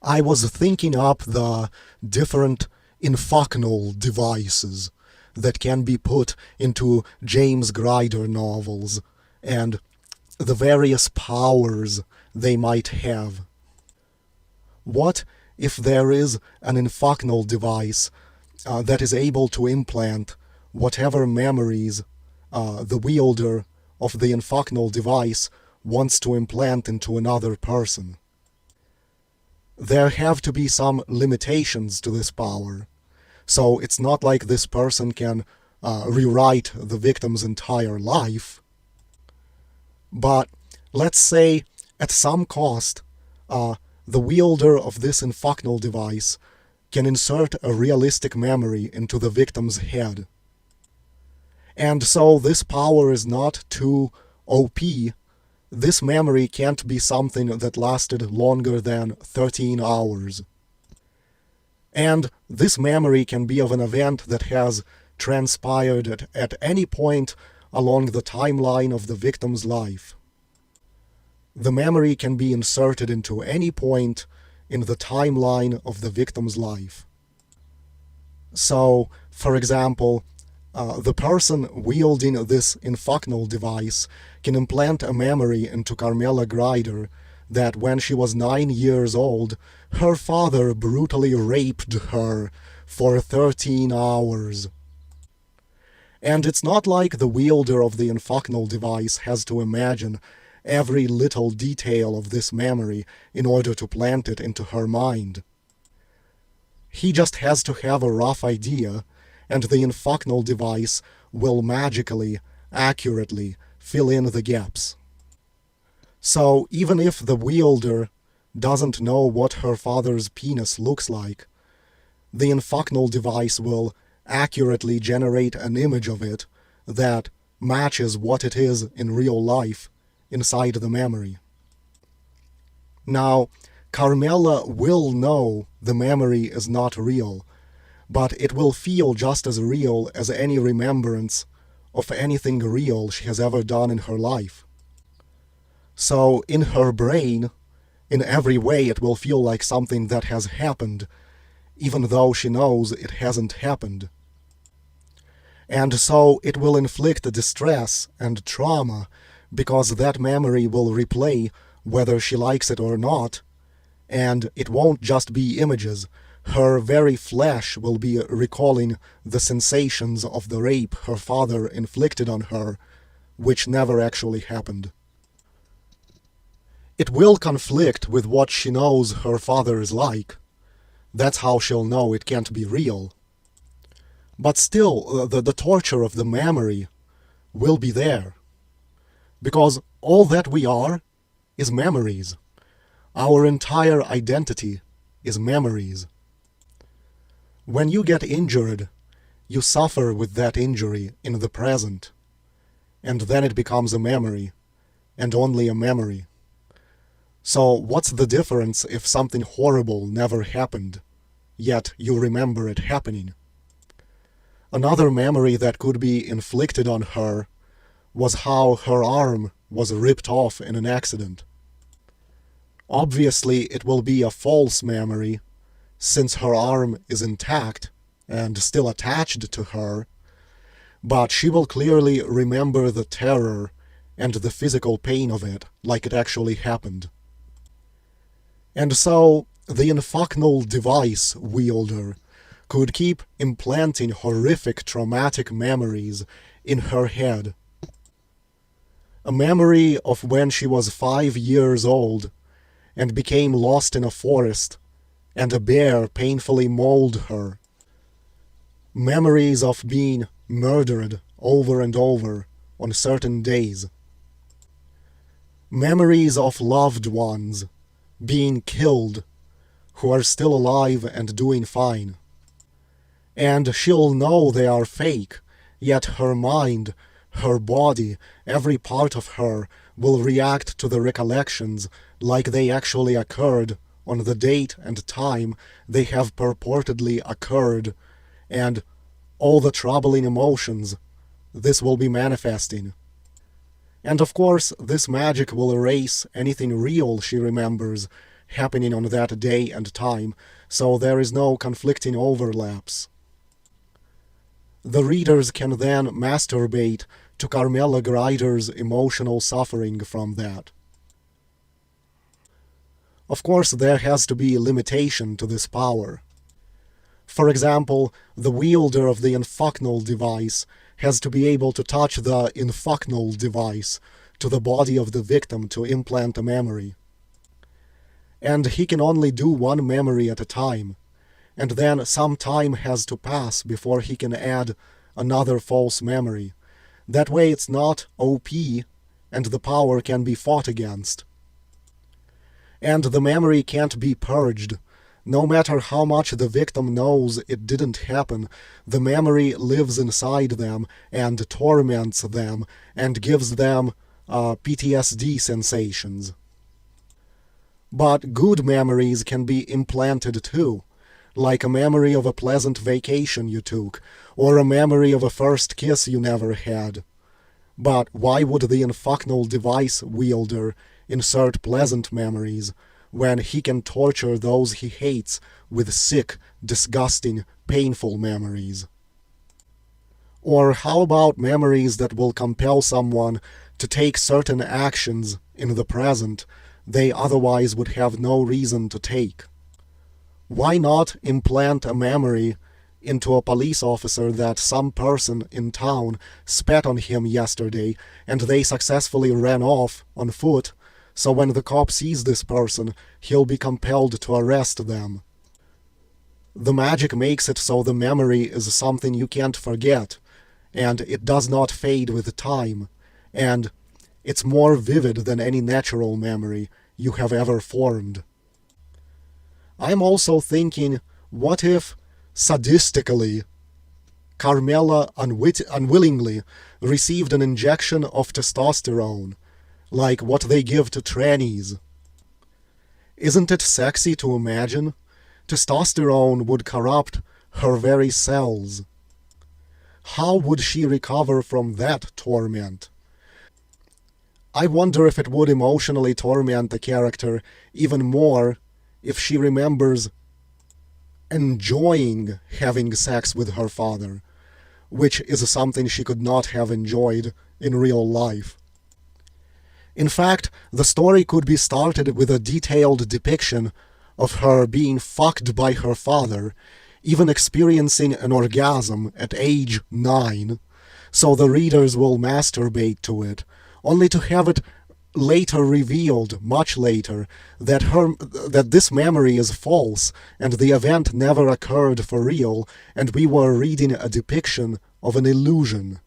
I was thinking up the different Infucknal devices that can be put into James Grider novels, and the various powers they might have. What if there is an Infucknal device that is able to implant whatever memories the wielder of the Infucknal device wants to implant into another person? There have to be some limitations to this power, so it's not like this person can rewrite the victim's entire life. But let's say at some cost, the wielder of this Infucknal device can insert a realistic memory into the victim's head. And so this power is not too OP. This memory can't be something that lasted longer than 13 hours. And this memory can be of an event that has transpired at any point along the timeline of the victim's life. The memory can be inserted into any point in the timeline of the victim's life. So, for example, the person wielding this Infucknal device can implant a memory into Carmela Grider that when she was 9 years old, her father brutally raped her for 13 hours. And it's not like the wielder of the Infucknal device has to imagine every little detail of this memory in order to plant it into her mind. He just has to have a rough idea, and the Infucknal device will magically, accurately fill in the gaps. So even if the wielder doesn't know what her father's penis looks like, the Infucknal device will accurately generate an image of it that matches what it is in real life inside the memory. Now, Carmela will know the memory is not real, but it will feel just as real as any remembrance of anything real she has ever done in her life. So in her brain, in every way it will feel like something that has happened, even though she knows it hasn't happened. And so it will inflict distress and trauma because that memory will replay whether she likes it or not, and it won't just be images. Her very flesh will be recalling the sensations of the rape her father inflicted on her, which never actually happened. It will conflict with what she knows her father is like. That's how she'll know it can't be real. But still, the torture of the memory will be there. Because all that we are is memories. Our entire identity is memories. When you get injured, you suffer with that injury in the present, and then it becomes a memory, and only a memory. So what's the difference if something horrible never happened, yet you remember it happening? Another memory that could be inflicted on her was how her arm was ripped off in an accident. Obviously, it will be a false memory, since her arm is intact and still attached to her, but she will clearly remember the terror and the physical pain of it like it actually happened. And so, the Infucknal device wielder could keep implanting horrific traumatic memories in her head. A memory of when she was 5 years old and became lost in a forest, and a bear painfully mauled her. Memories of being murdered over and over on certain days. Memories of loved ones being killed who are still alive and doing fine. And she'll know they are fake, yet her mind, her body, every part of her will react to the recollections like they actually occurred on the date and time they have purportedly occurred, and all the troubling emotions this will be manifesting. And of course, this magic will erase anything real she remembers, happening on that day and time, so there is no conflicting overlaps. The readers can then masturbate to Carmela Grider's emotional suffering from that. Of course, there has to be a limitation to this power. For example, the wielder of the Infucknal device has to be able to touch the Infucknal device to the body of the victim to implant a memory. And he can only do one memory at a time, and then some time has to pass before he can add another false memory. That way it's not OP, and the power can be fought against. And the memory can't be purged. No matter how much the victim knows it didn't happen, the memory lives inside them and torments them and gives them PTSD sensations. But good memories can be implanted too, like a memory of a pleasant vacation you took, or a memory of a first kiss you never had. But why would the Infucknal device wielder insert pleasant memories when he can torture those he hates with sick, disgusting, painful memories? Or how about memories that will compel someone to take certain actions in the present they otherwise would have no reason to take? Why not implant a memory into a police officer that some person in town spat on him yesterday and they successfully ran off on foot, so when the cop sees this person, he'll be compelled to arrest them? The magic makes it so the memory is something you can't forget, and it does not fade with time, and it's more vivid than any natural memory you have ever formed. I'm also thinking, what if, sadistically, Carmela unwillingly received an injection of testosterone, like what they give to trannies? Isn't it sexy to imagine? Testosterone would corrupt her very cells. How would she recover from that torment? I wonder if it would emotionally torment the character even more if she remembers enjoying having sex with her father, which is something she could not have enjoyed in real life. In fact, the story could be started with a detailed depiction of her being fucked by her father, even experiencing an orgasm at age 9, so the readers will masturbate to it, only to have it later revealed, much later, that this memory is false and the event never occurred for real, and we were reading a depiction of an illusion.